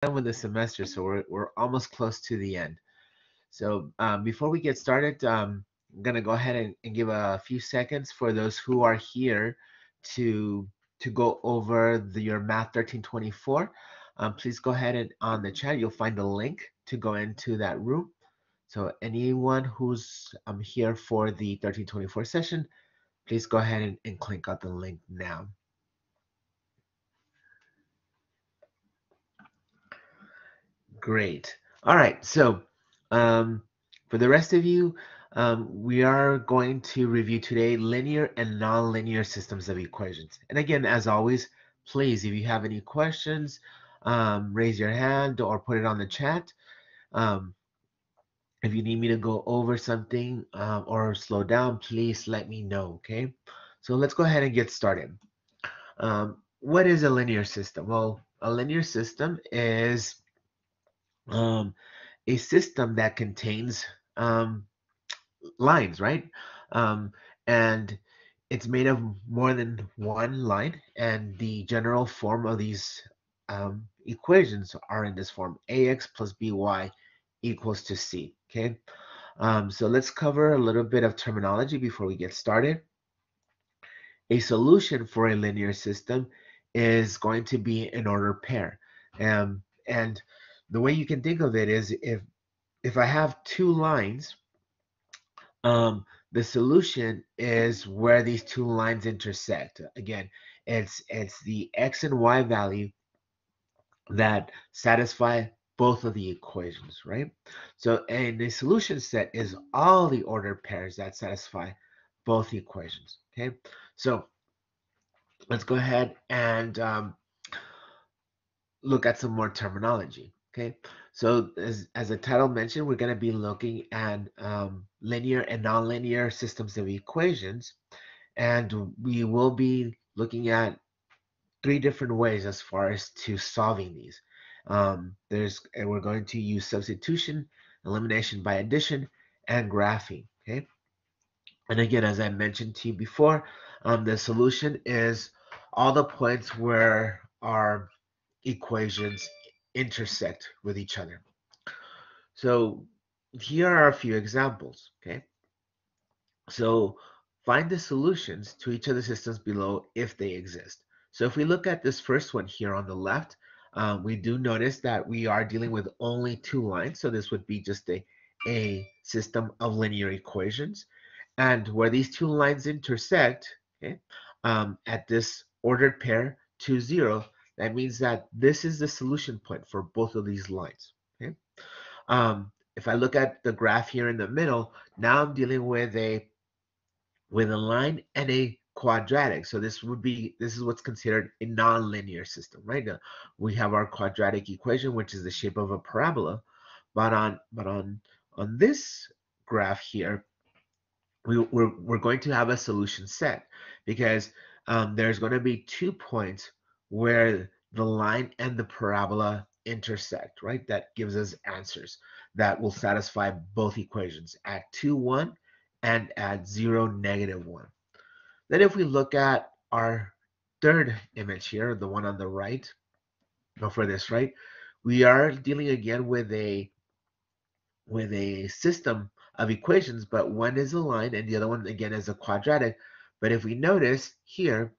done with the semester, so we're almost close to the end. So before we get started, I'm gonna go ahead and give a few seconds for those who are here to go over your Math 1324. Please go ahead and on the chat, you'll find the link to go into that room. So anyone who's here for the 1324 session, please go ahead and click on the link now. Great. All right. So um, for the rest of you, we are going to review today linear and nonlinear systems of equations. And again, as always, please, if you have any questions, raise your hand or put it on the chat. Um, if you need me to go over something or slow down, please let me know, okay? So let's go ahead and get started. What is a linear system? Well, a linear system is um, a system that contains lines, right? Um, and it's made of more than one line, and the general form of these equations are in this form: ax plus by equals to c. Okay, so let's cover a little bit of terminology before we get started. A solution for a linear system is going to be an ordered pair, and the way you can think of it is if I have two lines, the solution is where these two lines intersect. Again, it's the x and y value that satisfy both of the equations, right? So, and the solution set is all the ordered pairs that satisfy both equations. Okay, so let's go ahead and look at some more terminology. Okay, so as the title mentioned, we're going to be looking at linear and nonlinear systems of equations, and we will be looking at three different ways as far as to solving these. And we're going to use substitution, elimination by addition, and graphing. Okay, and again, as I mentioned to you before, the solution is all the points where our equations intersect with each other. So here are a few examples, okay? So find the solutions to each of the systems below if they exist. So if we look at this first one here on the left, we do notice that we are dealing with only two lines. So this would be just a system of linear equations. And where these two lines intersect, okay, at this ordered pair 2, 0, that means that this is the solution point for both of these lines. Okay? If I look at the graph here in the middle, now I'm dealing with a line and a quadratic. So this is what's considered a nonlinear system, right? We have our quadratic equation, which is the shape of a parabola, but on this graph here, we're going to have a solution set because there's going to be 2 points where the line and the parabola intersect, right? That gives us answers that will satisfy both equations at 2, 1 and at 0, -1. Then if we look at our third image here, the one on the right, or for this, right, we are dealing again with a system of equations, but one is a line and the other one again is a quadratic. But if we notice here,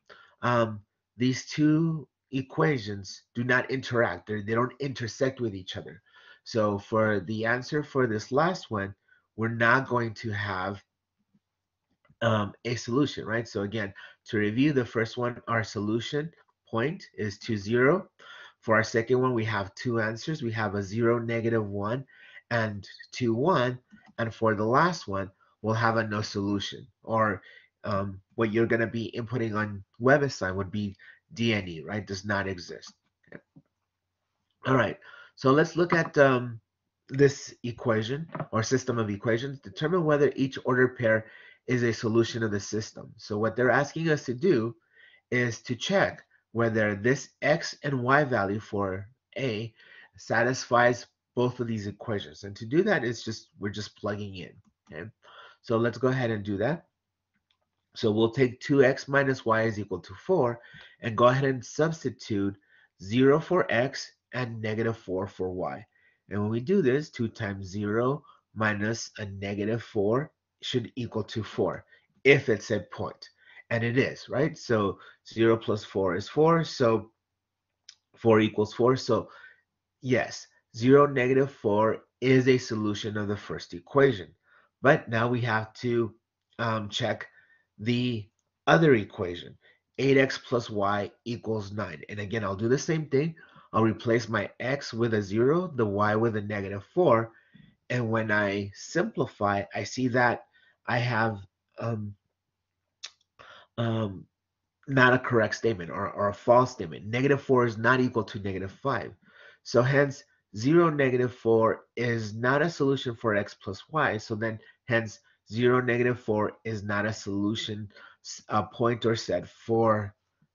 these two equations do not interact. They don't intersect with each other. So for the answer for this last one, we're not going to have a solution, right? So again, to review the first one, our solution point is 2, 0. For our second one, we have two answers. We have a 0, -1, and 2, 1. And for the last one, we'll have a no solution. Or what you're going to be inputting on WebAssign would be DNE, right? Does not exist. Okay. All right. So let's look at this equation or system of equations. Determine whether each ordered pair is a solution of the system. So what they're asking us to do is to check whether this x and y value for a satisfies both of these equations. And to do that, we're just plugging in. Okay, so let's go ahead and do that. So we'll take 2x minus y is equal to 4 and go ahead and substitute 0 for x and -4 for y. And when we do this, 2 times 0 minus a -4 should equal to 4 if it's a point. And it is, right? So 0 plus 4 is 4, so 4 equals 4. So yes, 0, -4 is a solution of the first equation. But now we have to check the other equation. 8x plus y equals 9. And again, I'll do the same thing. I'll replace my x with a 0, the y with a -4. And when I simplify, I see that I have um, um, not a correct statement or a false statement. -4 is not equal to -5. So hence 0, -4 is not a solution for x plus y. So then hence 0, -4 is not a solution, a point or set for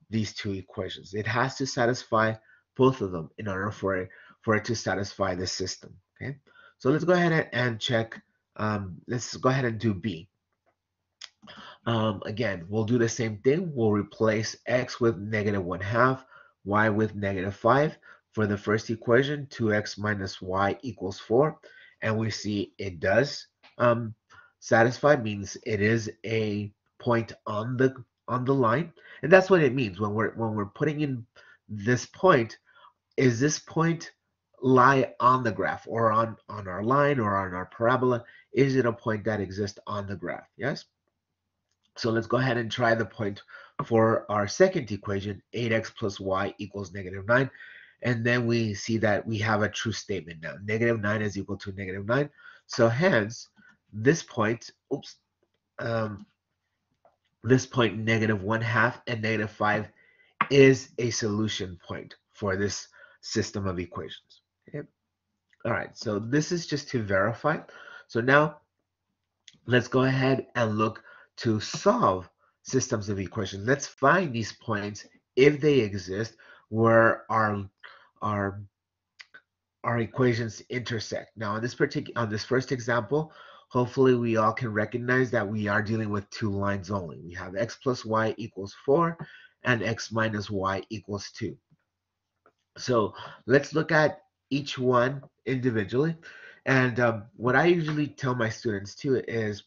these two equations. It has to satisfy both of them in order for it to satisfy the system. Okay, so let's go ahead and check. Let's go ahead and do B. Again, we'll do the same thing. We'll replace x with -1/2, y with -5. For the first equation, 2x minus y equals 4. And we see it does satisfy, means it is a point on the line. And that's what it means when we're putting in this point. Is this point lie on the graph or on our line or on our parabola? Is it a point that exists on the graph? Yes? So let's go ahead and try the point for our second equation, 8x plus y equals -9. And then we see that we have a true statement now. -9 is equal to -9. So hence, this point, um, this point -1/2 and -5 is a solution point for this system of equations. Okay? All right, so this is just to verify. So now let's go ahead and look to solve systems of equations. Let's find these points if they exist where our our equations intersect. Now, on this first example, hopefully we all can recognize that we are dealing with two lines only. We have x plus y equals 4 and x minus y equals 2. So let's look at each one individually. And what I usually tell my students too is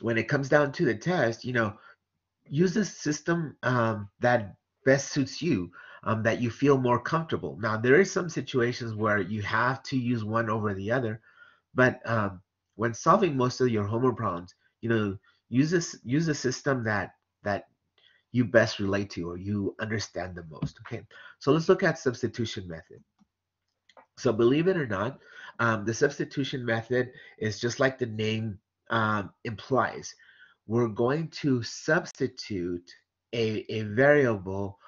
when it comes down to the test, use a system that best suits you, that you feel more comfortable. Now, there is some situations where you have to use one over the other, but when solving most of your homework problems, use a system that you best relate to or you understand the most. Okay, so let's look at substitution method. So believe it or not, the substitution method is just like the name implies. We're going to substitute a variable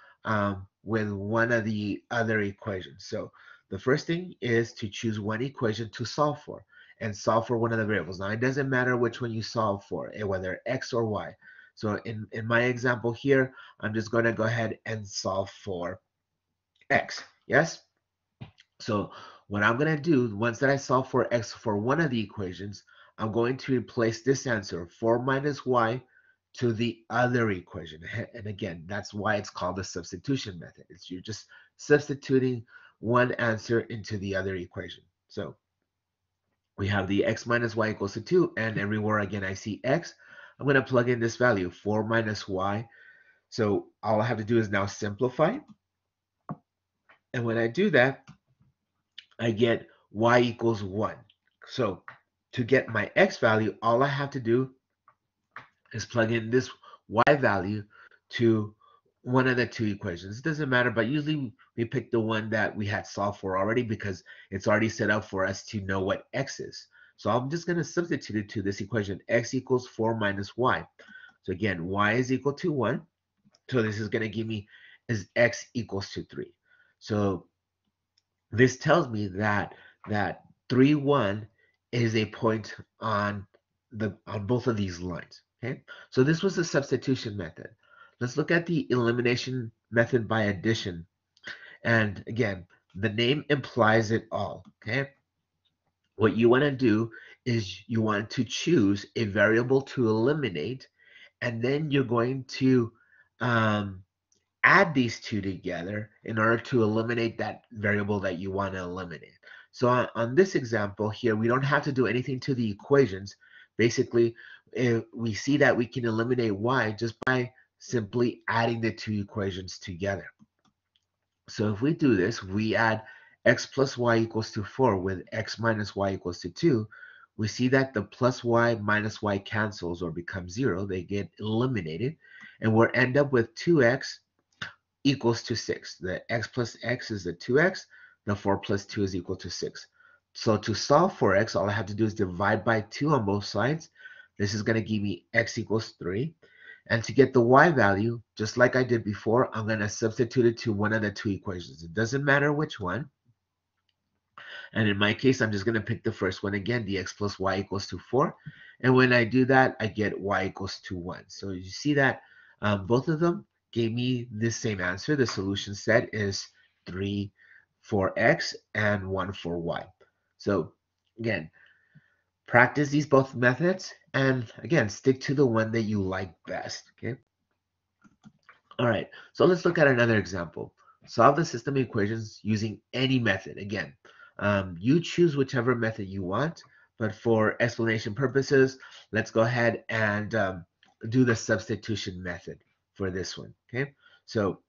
with one of the other equations. So the first thing is to choose one equation to solve for and solve for one of the variables. Now, it doesn't matter which one you solve for, whether x or y. So in my example here, I'm just going to go ahead and solve for x. Yes? So what I'm going to do, once that I solve for x for one of the equations, I'm going to replace this answer, 4 minus y, to the other equation. And again, that's why it's called the substitution method. It's you're just substituting one answer into the other equation. So we have the x minus y equals to 2, and everywhere again I see x, I'm going to plug in this value, 4 minus y. So all I have to do is now simplify. And when I do that, I get y equals 1. So to get my x value, all I have to do is plug in this y value to one of the two equations. It doesn't matter, but usually we pick the one that we had solved for already because it's already set up for us to know what x is. So I'm just going to substitute it to this equation, x equals 4 minus y. So again, y is equal to 1. So this is going to give me is x equals to 3. So this tells me that 3, 1 is a point on both of these lines. Okay, so this was the substitution method. Let's look at the elimination method by addition. And again, the name implies it all. Okay, what you want to do is you want to choose a variable to eliminate, and then you're going to um, add these two together in order to eliminate that variable that you want to eliminate. So on this example here, we don't have to do anything to the equations. Basically, if we see that we can eliminate y just by simply adding the two equations together. So if we do this, we add x plus y equals to 4 with x minus y equals to 2. We see that the plus y minus y cancels or becomes 0. They get eliminated. And we'll end up with 2x equals to 6. The x plus x is the 2x. The 4 plus 2 is equal to 6. So to solve for x, all I have to do is divide by 2 on both sides. This is going to give me x equals 3. And to get the y value, just like I did before, I'm going to substitute it to one of the two equations. It doesn't matter which one. And in my case, I'm just going to pick the first one again, dx plus y equals to 4. And when I do that, I get y equals to 1. So you see that both of them gave me the same answer. The solution set is 3 for x and 1 for y. So again, practice these both methods and again, stick to the one that you like best. Okay. All right, so let's look at another example. Solve the system equations using any method. Again, you choose whichever method you want, but for explanation purposes, let's go ahead and do the substitution method for this one, okay? So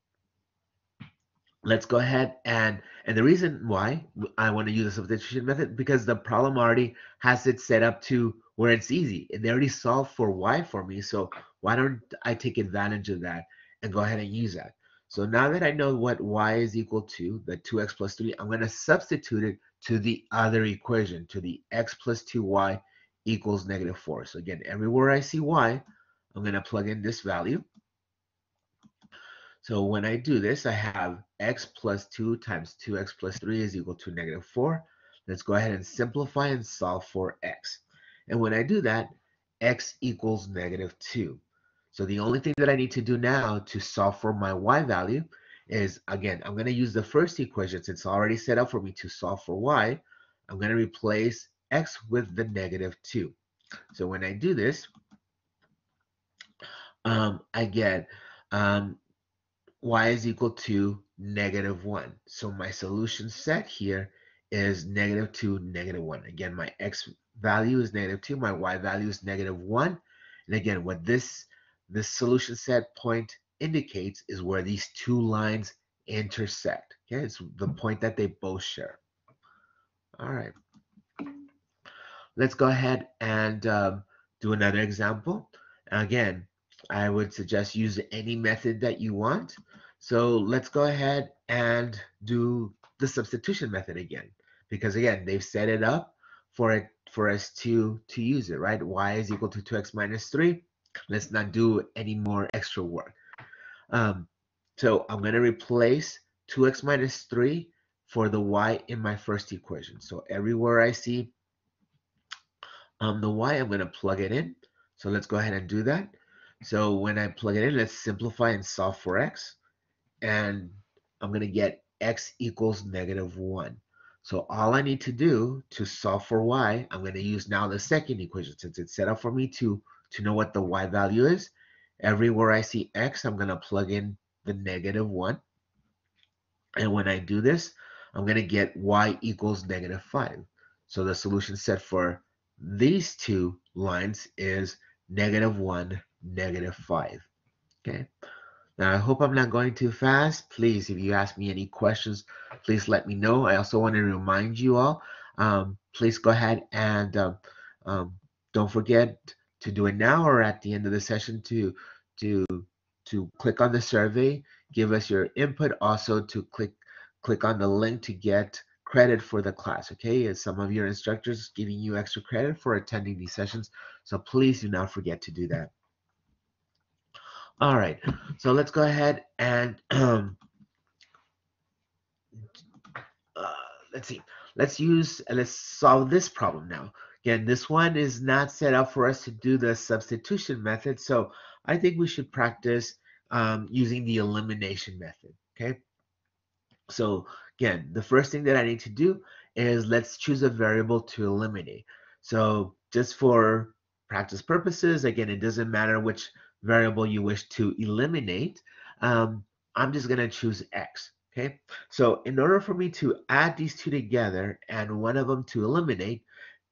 let's go ahead and the reason why I want to use the substitution method because the problem already has it set up to where it's easy. They already solved for y for me, so why don't I take advantage of that and go ahead and use that? So now that I know what y is equal to, the 2x plus 3, I'm going to substitute it to the other equation, to the x plus 2y equals negative 4. So again, everywhere I see y, I'm going to plug in this value. So when I do this, I have x plus 2 times 2x plus 3 is equal to negative 4. Let's go ahead and simplify and solve for x. And when I do that, x equals negative 2. So the only thing that I need to do now to solve for my y value is, again, I'm going to use the first equation since it's already set up for me to solve for y. I'm going to replace x with the negative 2. So when I do this, I get y is equal to negative 1. So my solution set here is negative 2, negative 1. Again, my x value is negative 2, my y value is negative 1. And again, what this solution set point indicates is where these two lines intersect. Okay, it's the point that they both share. All right. Let's go ahead and do another example. Again, I would suggest use any method that you want. So let's go ahead and do the substitution method again, because again, they've set it up for us to use it, right? Y is equal to 2x minus 3. Let's not do any more extra work. So I'm going to replace 2x minus 3 for the y in my first equation. So everywhere I see the y, I'm going to plug it in. So let's go ahead and do that. So when I plug it in, let's simplify and solve for x. And I'm going to get x equals negative 1. So all I need to do to solve for y, I'm going to use now the second equation. Since it's set up for me to know what the y value is, everywhere I see x, I'm going to plug in the negative 1. And when I do this, I'm going to get y equals negative 5. So the solution set for these two lines is negative 1, negative 5. Okay. Now, I hope I'm not going too fast. Please, if you ask me any questions, please let me know. I also want to remind you all, please go ahead and um, don't forget to do it now or at the end of the session to click on the survey, give us your input, also to click on the link to get credit for the class, okay? As some of your instructors giving you extra credit for attending these sessions, so please do not forget to do that. All right, so let's go ahead and let's see. Let's solve this problem now. Again, this one is not set up for us to do the substitution method, so I think we should practice using the elimination method, okay? So again, the first thing that I need to do is let's choose a variable to eliminate. So just for practice purposes, again, it doesn't matter which variable you wish to eliminate. I'm just going to choose X. Okay. So in order for me to add these two together and one of them to eliminate,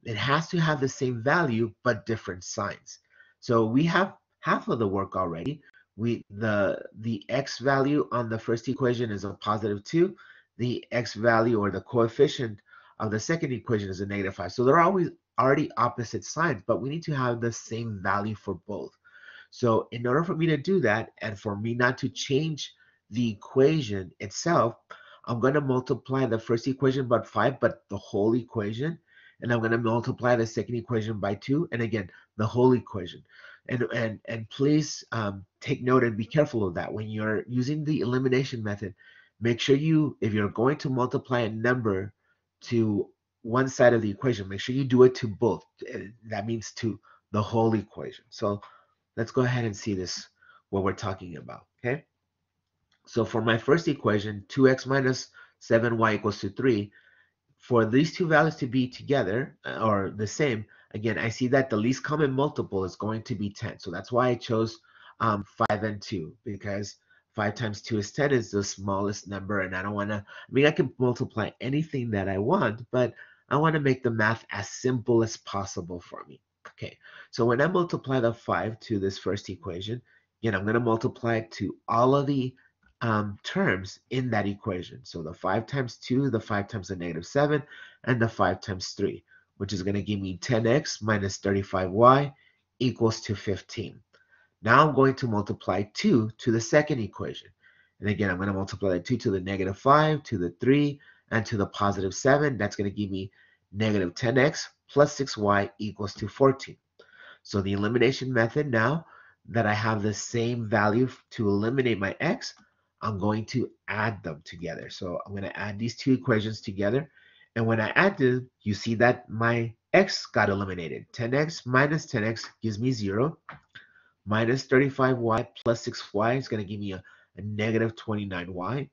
it has to have the same value but different signs. So we have half of the work already. The X value on the first equation is a positive 2. The X value or the coefficient of the second equation is a negative 5. So they're always already opposite signs, but we need to have the same value for both. So in order for me to do that and for me not to change the equation itself, I'm going to multiply the first equation by 5, but the whole equation. And I'm going to multiply the second equation by 2. And again, the whole equation. And please take note and be careful of that. When you're using the elimination method, make sure you, if you're going to multiply a number to one side of the equation, make sure you do it to both. That means to the whole equation. So let's go ahead and see this, what we're talking about, okay? So for my first equation, 2x minus 7y equals to 3, for these two values to be together or the same, again, I see that the least common multiple is going to be 10. So that's why I chose 5 and 2, because 5 times 2 is 10 is the smallest number, and I don't want to, I mean, I can multiply anything that I want, but I want to make the math as simple as possible for me. Okay, so when I multiply the 5 to this first equation, again, I'm going to multiply it to all of the terms in that equation. So the 5 times 2, the 5 times the negative 7, and the 5 times 3, which is going to give me 10x minus 35y equals to 15. Now I'm going to multiply 2 to the second equation. And again, I'm going to multiply the 2 to the negative 5, to the 3, and to the positive 7. That's going to give me negative 10x plus 6y equals to 14. So the elimination method, now that I have the same value to eliminate my x, I'm going to add them together. So I'm going to add these two equations together. And when I add them, you see that my x got eliminated. 10x minus 10x gives me 0. Minus 35y plus 6y is going to give me a negative 29y.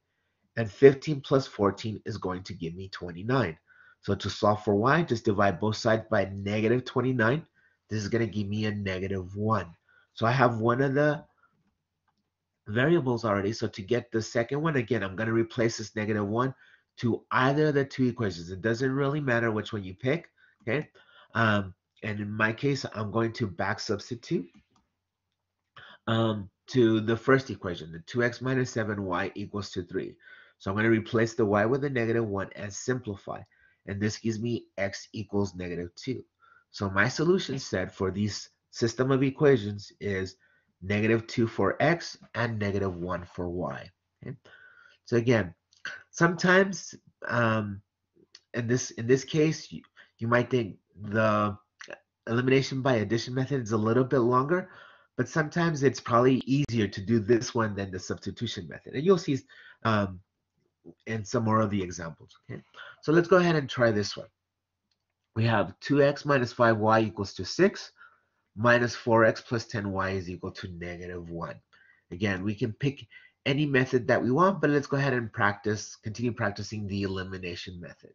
And 15 plus 14 is going to give me 29. So to solve for y, just divide both sides by negative 29. This is going to give me a negative 1. So I have one of the variables already. So to get the second one, again, I'm going to replace this negative 1 to either of the two equations. It doesn't really matter which one you pick, okay? And in my case, I'm going to back substitute to the first equation, the 2x minus 7y equals to 3. So I'm going to replace the y with a negative 1 and simplify. And this gives me x equals negative 2. So my solution set for this system of equations is negative 2 for x and negative 1 for y. Okay? So again, sometimes in this case, you might think the elimination by addition method is a little bit longer, but sometimes it's probably easier to do this one than the substitution method. And you'll see um, in some more of the examples. Okay, so let's go ahead and try this one. We have 2x minus 5y equals to 6, minus 4x plus 10y is equal to negative 1. Again, we can pick any method that we want, but let's go ahead and continue practicing the elimination method.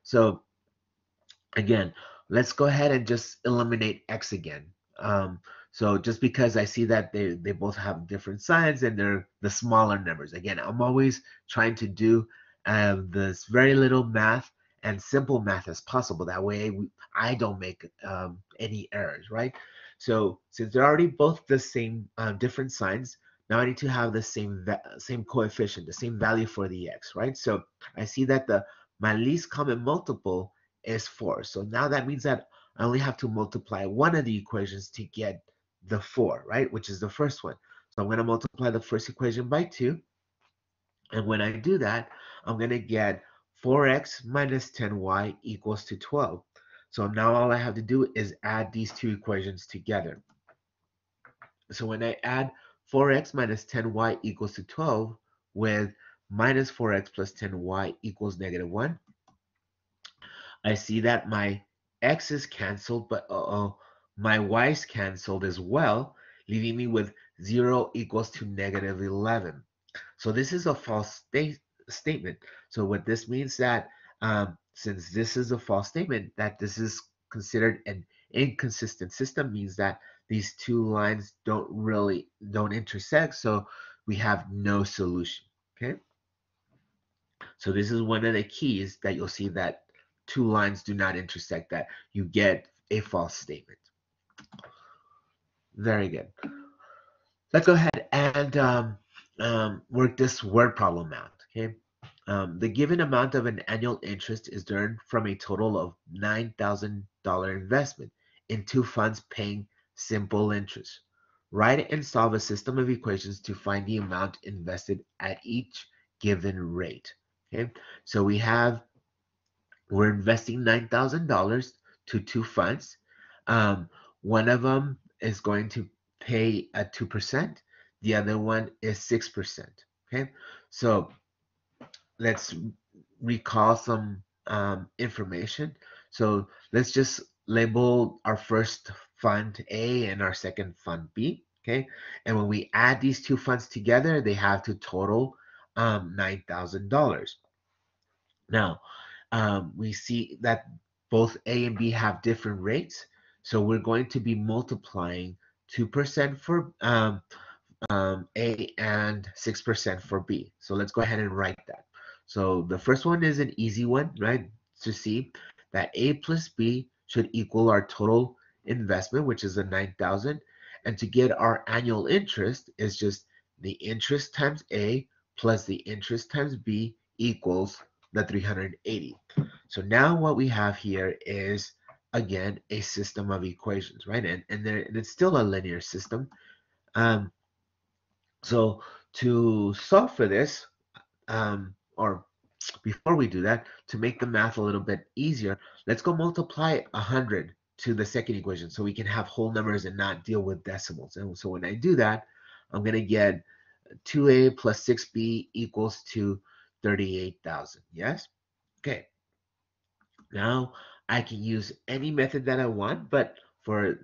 So again, let's go ahead and just eliminate x again. So just because I see that they both have different signs and they're the smaller numbers. Again, I'm always trying to do this very little math and simple math as possible. That way I don't make any errors, right? So since they're already both the same different signs, now I need to have the same coefficient, the same value for the x, right? So I see that my least common multiple is 4. So now that means that I only have to multiply one of the equations to get the 4, right? Which is the first one. So I'm going to multiply the first equation by 2. And when I do that, I'm going to get 4x minus 10y equals to 12. So now all I have to do is add these two equations together. So when I add 4x minus 10y equals to 12 with minus 4x plus 10y equals negative 1, I see that my x is canceled, but my y's canceled as well, leaving me with 0 equals to negative 11. So this is a false statement. So what this means that since this is a false statement, that this is considered an inconsistent system, means that these two lines don't intersect. So we have no solution. Okay, so this is one of the keys that you'll see that two lines do not intersect, that you get a false statement. Very good. Let's go ahead and work this word problem out. Okay. The given amount of an annual interest is earned from a total of $9,000 investment in two funds paying simple interest. Write and solve a system of equations to find the amount invested at each given rate. Okay, so we're investing $9,000 to two funds. Um, One of them is going to pay at 2%. The other one is 6%. Okay, so let's recall some information. So let's just label our first fund A and our second fund B. Okay, and when we add these two funds together, they have to total $9,000. Now, we see that both A and B have different rates. So we're going to be multiplying 2% for A and 6% for B. So let's go ahead and write that. So the first one is an easy one, right? To see that A plus B should equal our total investment, which is the 9,000. And to get our annual interest is just the interest times A plus the interest times B equals the 380. So now what we have here is, again, a system of equations, right? And it's still a linear system. Um, so to solve for this, or before we do that, to make the math a little bit easier, let's go multiply 100 to the second equation so we can have whole numbers and not deal with decimals. And so when I do that, I'm going to get 2a plus 6b equals to 38,000. Yes? Okay. Now I can use any method that I want, but for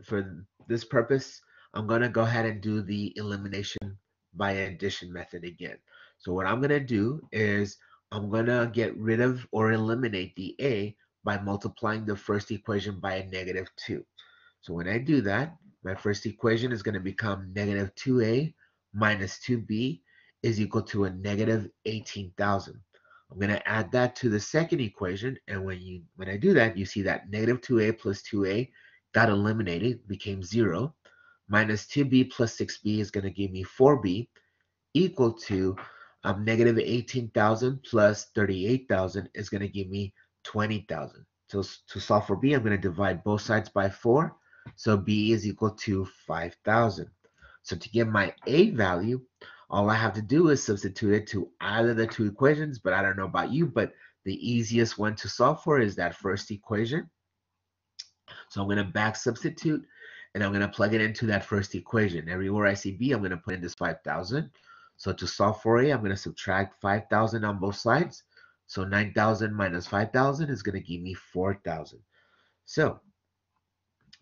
this purpose, I'm going to go ahead and do the elimination by addition method again. So what I'm going to do is I'm going to get rid of or eliminate the a by multiplying the first equation by a -2. So when I do that, my first equation is going to become negative 2a minus 2b is equal to a negative 18,000. I'm going to add that to the second equation, and when I do that, you see that negative 2a plus 2a got eliminated, became 0, minus 2b plus 6b is going to give me 4b, equal to negative 18,000 plus 38,000 is going to give me 20,000. So to solve for b, I'm going to divide both sides by 4. So b is equal to 5,000. So to get my a value, all I have to do is substitute it to either the two equations, but I don't know about you, but the easiest one to solve for is that first equation. So I'm going to back substitute, and I'm going to plug it into that first equation. Everywhere I see b, I'm going to put in this 5,000. So to solve for a, I'm going to subtract 5,000 on both sides. So 9,000 minus 5,000 is going to give me 4,000. So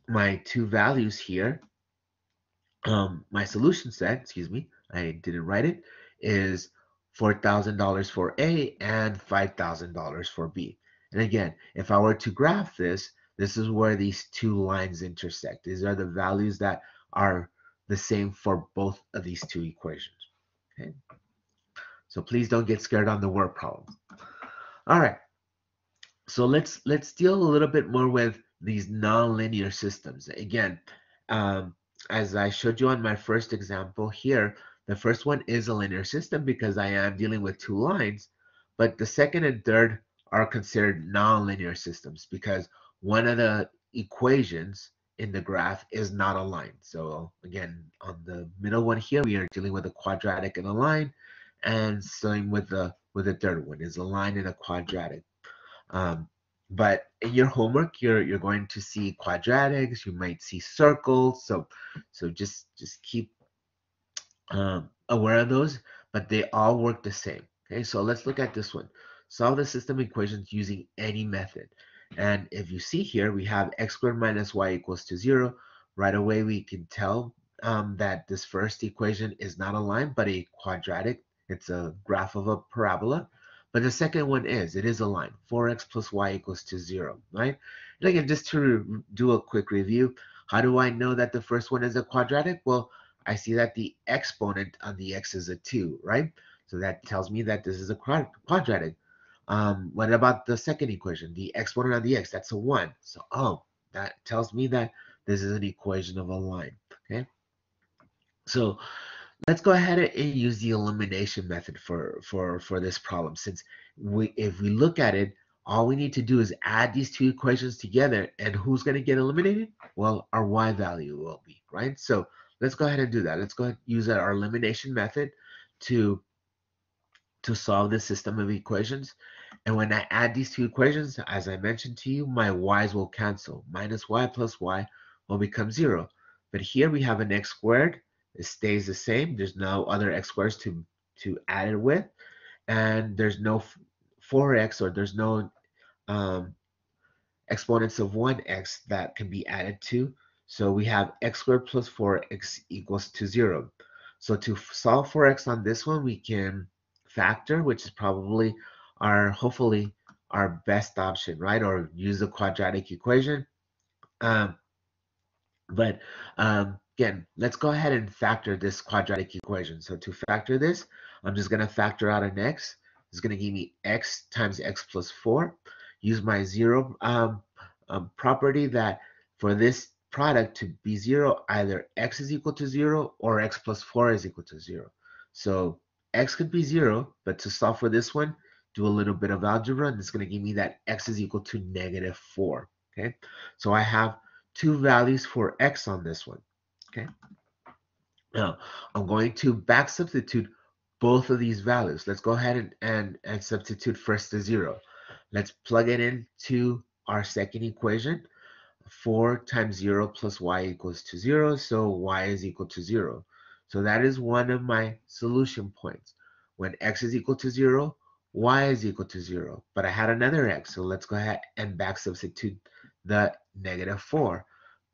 my two values here, my solution set, excuse me, I didn't write it, is $4,000 for A and $5,000 for B. And again, if I were to graph this, this is where these two lines intersect. These are the values that are the same for both of these two equations. Okay, so please don't get scared on the word problems. All right, so let's deal a little bit more with these nonlinear systems. Again, um, as I showed you on my first example here, the first one is a linear system because I am dealing with two lines, but the second and third are considered nonlinear systems because one of the equations in the graph is not a line. So again, on the middle one here, we are dealing with a quadratic and a line, and same with the third one is a line and a quadratic. Um, but in your homework, you're going to see quadratics. You might see circles. So just keep aware of those. But they all work the same. Okay, so let's look at this one. Solve the system equations using any method. And if you see here, we have x squared minus y equals to 0. Right away, we can tell that this first equation is not a line, but a quadratic. It's a graph of a parabola. But the second one it is a line, 4x plus y equals to 0, right? And again, just to do a quick review, how do I know that the first one is a quadratic? Well, I see that the exponent on the x is a 2, right? So that tells me that this is a quadratic. What about the second equation? The exponent on the x, that's a 1. So, oh, that tells me that this is an equation of a line, okay? So let's go ahead and use the elimination method for this problem. Since if we look at it, all we need to do is add these two equations together, and who's going to get eliminated? Well, our y value will be, right? So let's go ahead and do that. Let's go ahead and use our elimination method to to solve this system of equations. And when I add these two equations, as I mentioned to you, my y's will cancel. Minus y plus y will become 0. But here we have an x squared. It stays the same. There's no other x squares to add it with. And there's no 4x, or there's no um, exponents of 1x that can be added to. So we have x squared plus 4x equals to 0. So to solve for x on this one, we can factor, which is probably hopefully our best option, right? Or use the quadratic equation. Um, but again, let's go ahead and factor this quadratic equation. So to factor this, I'm just going to factor out an x. It's going to give me x times x plus 4. Use my 0 property that for this product to be 0, either x is equal to 0 or x plus 4 is equal to 0. So x could be 0, but to solve for this one, do a little bit of algebra, and it's going to give me that x is equal to negative 4. Okay, so I have two values for x on this one. Okay, now I'm going to back substitute both of these values. Let's go ahead and substitute first the 0. Let's plug it into our second equation. 4 times 0 plus y equals to 0, so y is equal to 0. So that is one of my solution points. When x is equal to 0, y is equal to 0. But I had another x, so let's go ahead and back substitute the negative 4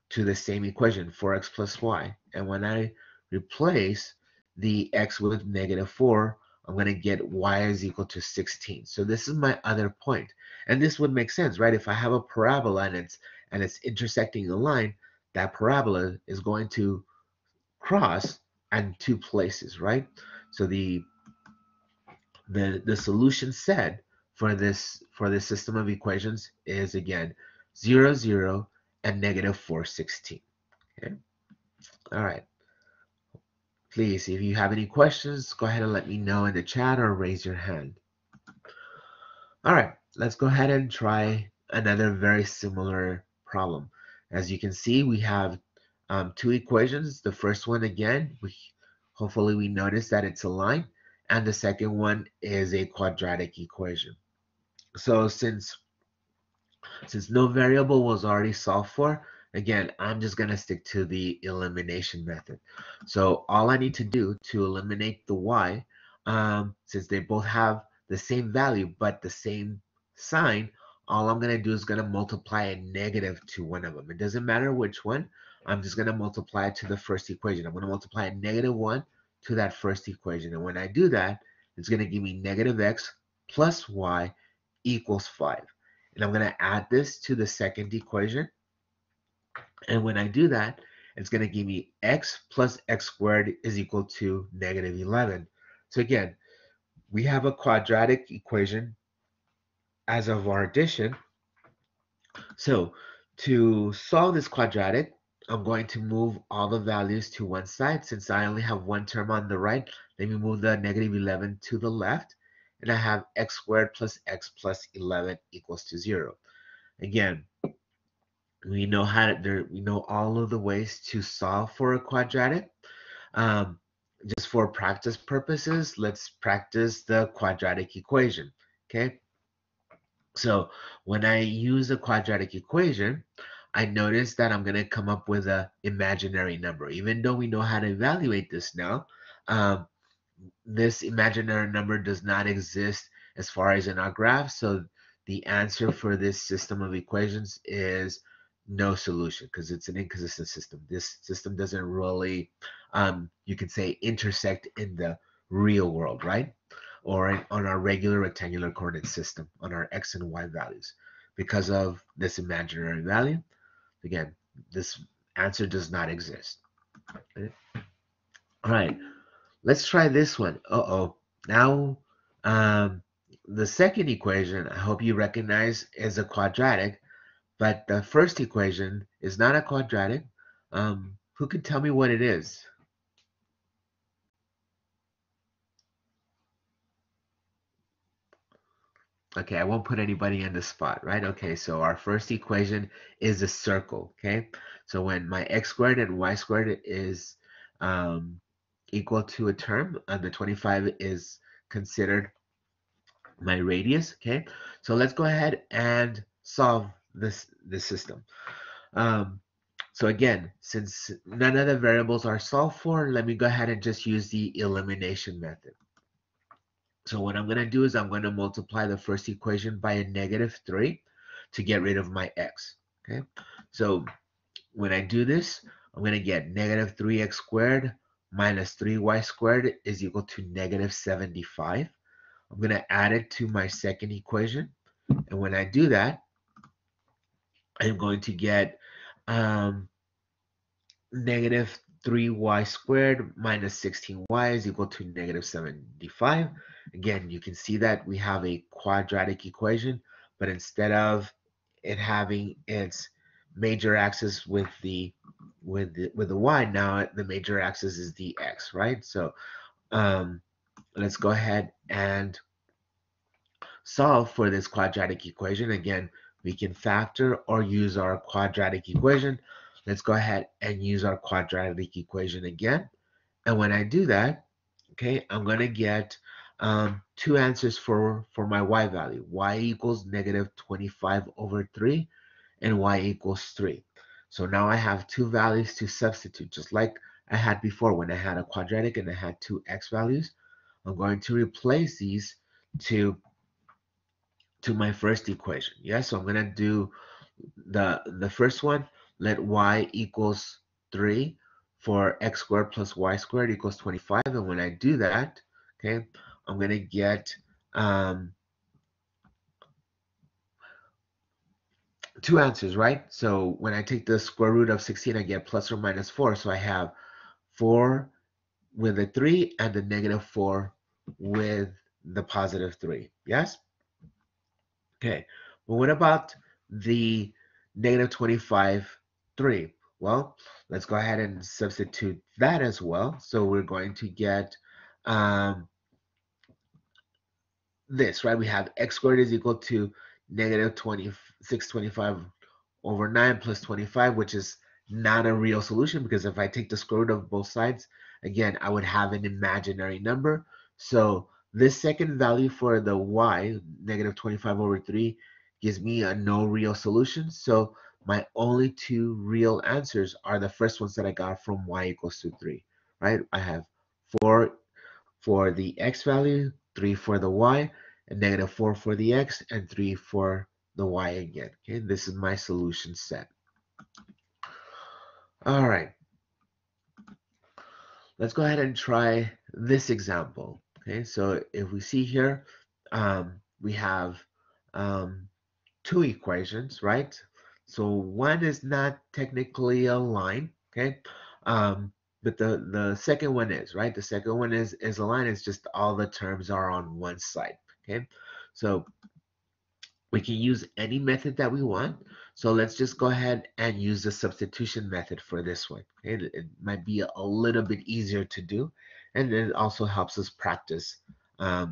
to the same equation, 4x plus y. And when I replace the x with negative 4, I'm going to get y is equal to 16. So this is my other point. And this would make sense, right? If I have a parabola and it's intersecting a line, that parabola is going to cross in two places, right? So the solution set for this system of equations is again 0, 0, and negative 4, 16. Okay. All right. Please, if you have any questions, go ahead and let me know in the chat or raise your hand. All right, let's go ahead and try another very similar problem. As you can see, we have two equations. The first one, again, hopefully we notice that it's a line, and the second one is a quadratic equation. So since no variable was already solved for, again, I'm just going to stick to the elimination method. So all I need to do to eliminate the y, since they both have the same value but the same sign, all I'm going to do is going to multiply a negative to one of them. It doesn't matter which one. I'm just going to multiply it to the first equation. I'm going to multiply a negative 1 to that first equation. And when I do that, it's going to give me negative x plus y equals 5. And I'm going to add this to the second equation. And when I do that, it's going to give me x plus x squared is equal to negative 11. So again, we have a quadratic equation as of our addition. So to solve this quadratic, I'm going to move all the values to one side. Since I only have one term on the right, let me move the negative 11 to the left. And I have x squared plus x plus 11 equals to 0. Again, we know we know all of the ways to solve for a quadratic. Um, just for practice purposes, let's practice the quadratic equation. Okay. So when I use a quadratic equation, I notice that I'm going to come up with an imaginary number. Even though we know how to evaluate this now, um, this imaginary number does not exist as far as in our graph. So the answer for this system of equations is no solution because it's an inconsistent system. This system doesn't really, you could say, intersect in the real world, right? Or on our regular rectangular coordinate system on our x and y values. Because of this imaginary value, again, this answer does not exist. Okay? All right, let's try this one. Uh-oh. Now, um, the second equation, I hope you recognize, is a quadratic, but the first equation is not a quadratic. Who can tell me what it is? Okay, I won't put anybody in the spot, right? Okay, so our first equation is a circle, okay? So when my x squared and y squared is um, equal to a term, the 25 is considered my radius, okay? So let's go ahead and solve this system. Um, so again, since none of the variables are solved for, let me go ahead and just use the elimination method. So what I'm going to do is I'm going to multiply the first equation by a -3 to get rid of my x. Okay. So when I do this, I'm going to get -3x squared minus 3y squared is equal to -75. I'm going to add it to my second equation. And when I do that, I'm going to get um, negative 3y squared minus 16y is equal to -75. Again, you can see that we have a quadratic equation, but instead of it having its major axis with the y, now the major axis is the x, right? So um, let's go ahead and solve for this quadratic equation. Again, we can factor or use our quadratic equation. Let's go ahead and use our quadratic equation again. And when I do that, okay, I'm going to get two answers for my y value. Y equals -25/3 and y equals 3. So now I have two values to substitute, just like I had before when I had a quadratic and I had two x values. I'm going to replace these to to my first equation. Yeah, so I'm going to do the first one, let y equals 3 for x squared plus y squared equals 25. And when I do that, okay, I'm going to get two answers, right? So when I take the square root of 16, I get plus or minus 4. So I have 4 with a 3 and the -4 with the positive 3. Yes? Okay, well, what about the -25, 3? Well, let's go ahead and substitute that as well. So we're going to get um, this, right? We have x squared is equal to -2625 over 9 plus 25, which is not a real solution because if I take the square root of both sides, again, I would have an imaginary number. So this second value for the y, -25/3, gives me a no real solution. So my only two real answers are the first ones that I got from y equals to 3, right? I have 4 for the x value, 3 for the y, and -4 for the x, and 3 for the y again. Okay, this is my solution set. All right, let's go ahead and try this example. Okay, so if we see here, we have um, two equations, right? So one is not technically a line, okay? But the second one is, right? The second one is a line. It's just all the terms are on one side, okay? So we can use any method that we want. So let's just go ahead and use the substitution method for this one. Okay? It might be a little bit easier to do, and it also helps us practice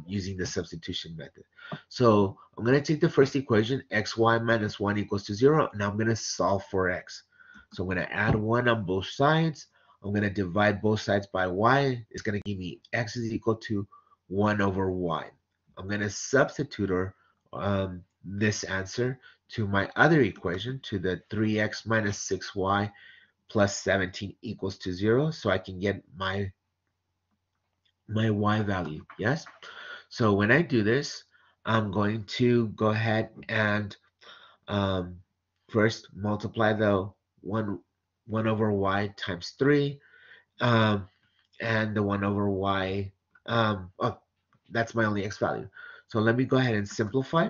using the substitution method. So I'm going to take the first equation, xy minus 1 equals to 0. Now I'm going to solve for x. So I'm going to add 1 on both sides. I'm going to divide both sides by y. It's going to give me x is equal to 1 over y. I'm going to substitute this answer to my other equation, to the 3x minus 6y plus 17 equals to 0, so I can get my y value. Yes? So when I do this, I'm going to go ahead and um, first multiply the 1 over y times 3 um, and the 1 over y. Oh, that's my only x value. So let me go ahead and simplify.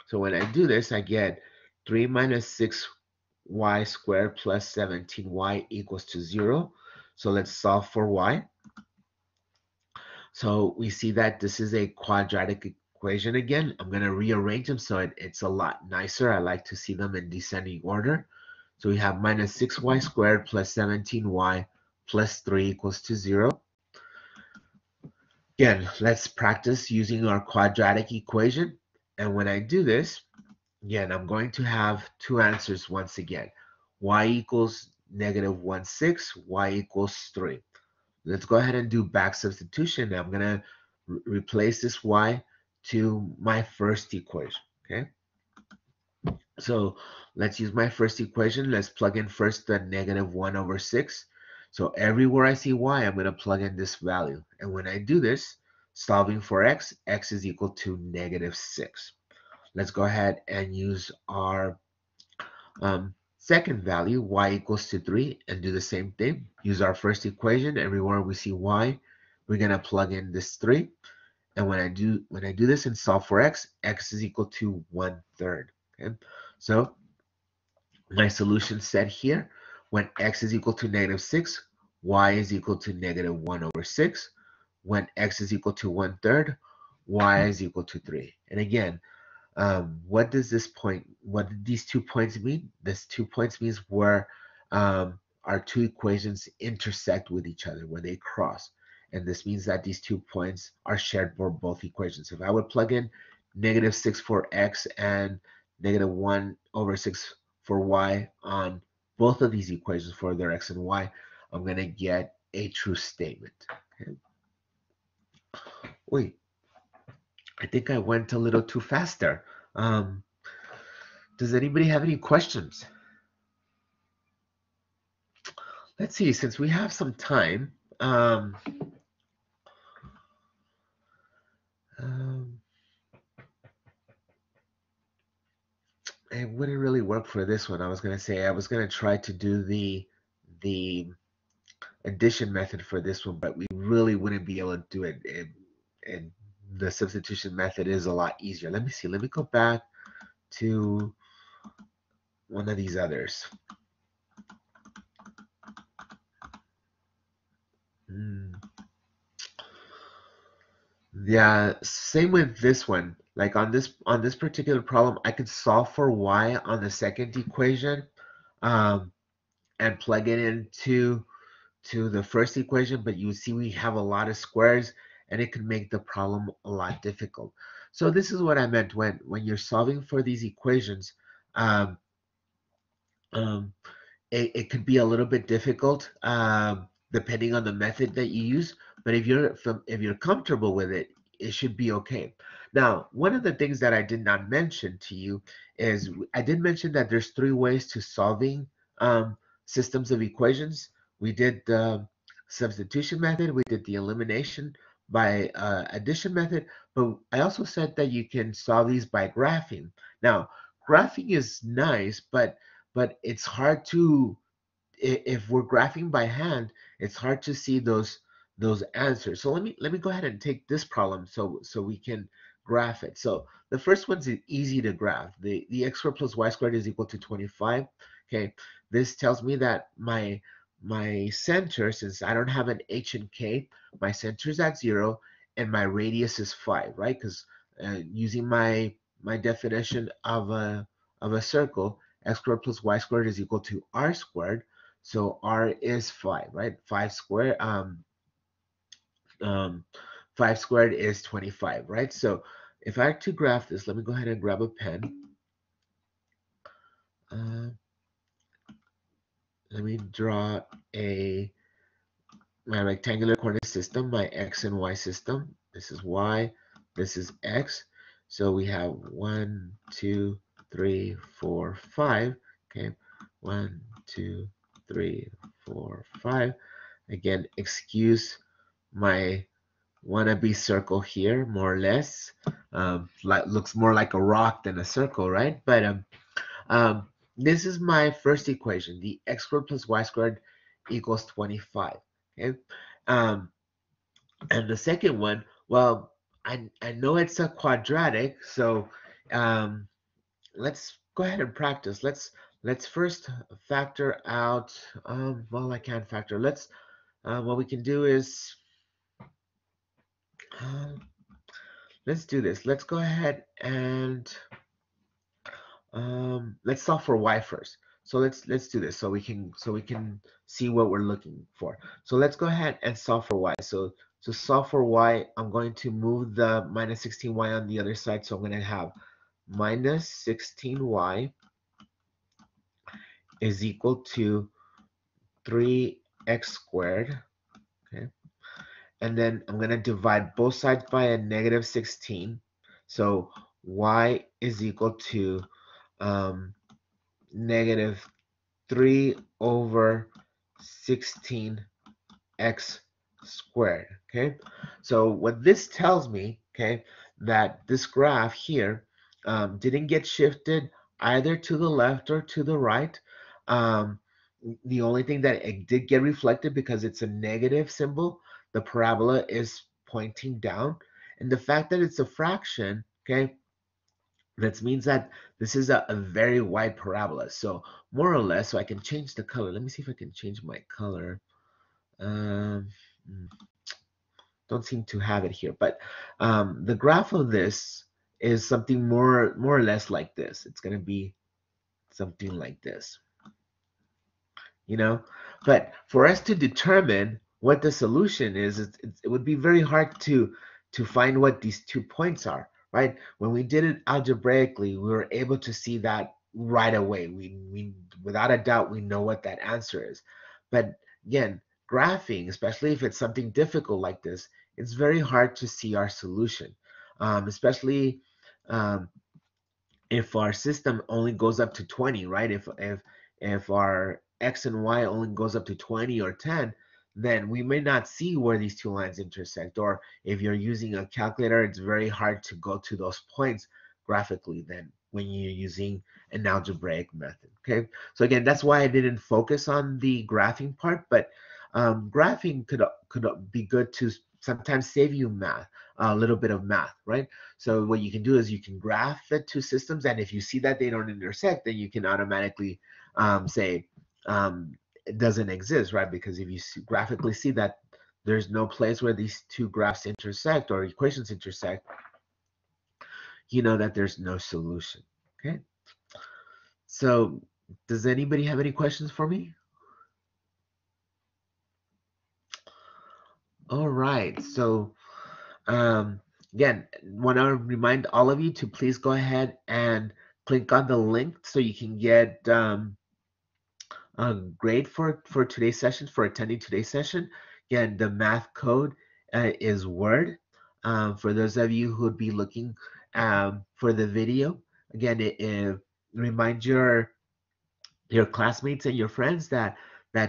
So when I do this, I get 3 minus 6y squared plus 17y equals to 0. So let's solve for y. So we see that this is a quadratic equation again. I'm going to rearrange them so it's a lot nicer. I like to see them in descending order. So we have minus 6y squared plus 17y plus 3 equals to 0. Again, let's practice using our quadratic equation. And when I do this, again, I'm going to have two answers once again. Y equals negative 1, 6, y equals 3. Let's go ahead and do back substitution. I'm going to replace this y to my first equation, okay? So let's use my first equation. Let's plug in first the negative 1 over 6. So everywhere I see y, I'm going to plug in this value. And when I do this, solving for x, x is equal to negative 6. Let's go ahead and use our second value, y equals to 3, and do the same thing. Use our first equation. Everywhere we see y, we're going to plug in this 3. And when I do this and solve for x, x is equal to 1/3. Okay, so my solution set here, when x is equal to negative 6, y is equal to negative 1 over 6. When x is equal to 1/3, y is equal to 3. And again, what does this point, what did these 2 points mean? This 2 points means where our two equations intersect with each other, where they cross. And this means that these 2 points are shared for both equations. If I would plug in negative 6 for x and negative 1 over 6 for y on both of these equations for their x and y, I'm going to get a true statement. Okay. Wait, I think I went a little too fast there. Um, does anybody have any questions? Let's see, since we have some time, um, it wouldn't really work for this one. I was gonna say I was gonna try to do the addition method for this one, but we really wouldn't be able to do it. And the substitution method is a lot easier. Let me see. Let me go back to one of these others. Hmm. Yeah, same with this one. Like on this particular problem, I could solve for y on the second equation, um, and plug it into the first equation, but you see we have a lot of squares, and it could make the problem a lot difficult. So this is what I meant when you're solving for these equations. Um, um, it could be a little bit difficult depending on the method that you use. But if you're comfortable with it, it should be okay. Now, one of the things that I did not mention to you is I did mention that there's three ways to solving systems of equations. We did the substitution method, we did the elimination by addition method, but I also said that you can solve these by graphing. Now, graphing is nice, but it's hard to, if we're graphing by hand, it's hard to see those answers. So let me go ahead and take this problem so we can graph it. So the first one's easy to graph. The x squared plus y squared is equal to 25. Okay, this tells me that my center, since I don't have an h and k, my center is at 0 and my radius is 5, right? Because using my definition of a circle, x squared plus y squared is equal to r squared. So r is 5, right? 5 squared, um, 5 squared is 25, right? So if I had to graph this, let me go ahead and grab a pen. Uh, Let me draw my rectangular coordinate system, my x and y system. This is y, this is x. So we have 1, 2, 3, 4, 5. Okay, 1, 2, 3, 4, 5. Again, excuse my wannabe circle here, more or less. Like looks more like a rock than a circle, right? But um, this is my first equation. The x squared plus y squared equals 25. Okay. Um, and the second one, well, I know it's a quadratic, so um, let's go ahead and practice. Let's first factor out. Well, I can't factor. what we can do is, uh, let's do this. Let's go ahead and let's solve for y first. So let's do this so we can see what we're looking for. So let's go ahead and solve for y. So to solve for y, I'm going to move the minus 16y on the other side. So I'm going to have minus 16y is equal to 3x squared. Okay. And then I'm going to divide both sides by a negative 16. So y is equal to um, negative 3 over 16x squared. Okay, so what this tells me, okay, that this graph here didn't get shifted either to the left or to the right. Um, the only thing that it did get reflected, because it's a negative symbol, the parabola is pointing down. And the fact that it's a fraction, okay, that means that this is a very wide parabola. So more or less, so I can change the color. Let me see if I can change my color. Um, hmm, don't seem to have it here, but the graph of this is something more or less like this. It's going to be something like this. You know, but for us to determine what the solution is, it would be very hard to find what these 2 points are, right? When we did it algebraically, we were able to see that right away. We without a doubt we know what that answer is. But again, graphing, especially if it's something difficult like this, it's very hard to see our solution, especially um, if our system only goes up to 20, right? If our x and y only goes up to 20 or 10, then we may not see where these two lines intersect. Or if you're using a calculator, it's very hard to go to those points graphically then when you're using an algebraic method. Okay, so again, that's why I didn't focus on the graphing part, but graphing could be good to sometimes save you math, a little bit of math, right? So what you can do is you can graph the two systems, and if you see that they don't intersect, then you can automatically say it doesn't exist, right? Because if you graphically see that there's no place where these two graphs intersect or equations intersect, you know that there's no solution. Okay. So does anybody have any questions for me? All right. So again, want to remind all of you to please go ahead and click on the link so you can get grade for today's session, for attending today's session. Again, the math code is Word. For those of you who would be looking for the video, again, remind your classmates and your friends that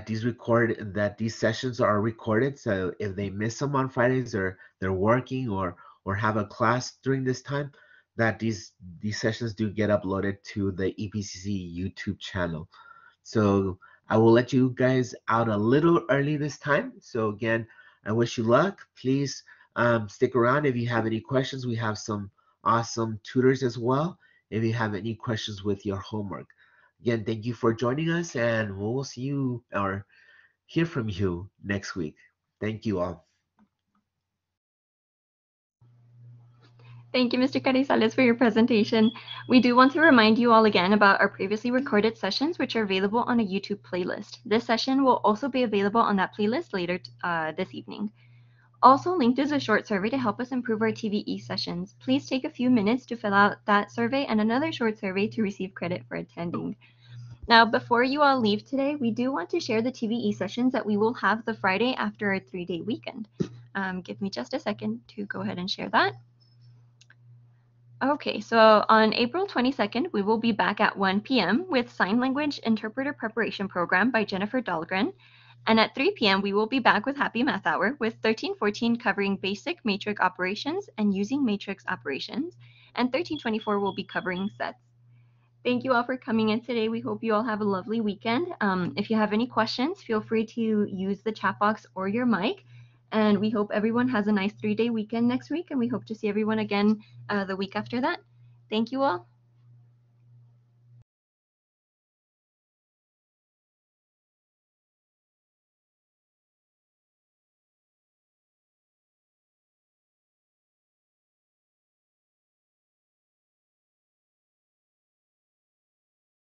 these sessions are recorded. So if they miss them on Fridays, or they're working or have a class during this time, that these sessions do get uploaded to the EPCC YouTube channel. So I will let you guys out a little early this time. So again, I wish you luck. Please stick around if you have any questions. We have some awesome tutors as well if you have any questions with your homework. Again, thank you for joining us, and we'll see you or hear from you next week. Thank you all. Thank you, Mr. Carizales, for your presentation. We do want to remind you all again about our previously recorded sessions, which are available on a YouTube playlist. This session will also be available on that playlist later this evening. Also linked is a short survey to help us improve our TVE sessions. Please take a few minutes to fill out that survey and another short survey to receive credit for attending. Now, before you all leave today, we do want to share the TVE sessions that we will have the Friday after our 3-day weekend. Give me just a second to go ahead and share that. Okay, so on April 22nd, we will be back at 1 p.m. with Sign Language Interpreter Preparation Program by Jennifer Dahlgren. And at 3 p.m., we will be back with Happy Math Hour with 1314 covering basic matrix operations and using matrix operations. And 1324 will be covering sets. Thank you all for coming in today. We hope you all have a lovely weekend. If you have any questions, feel free to use the chat box or your mic. And we hope everyone has a nice 3-day weekend next week. And we hope to see everyone again the week after that. Thank you all.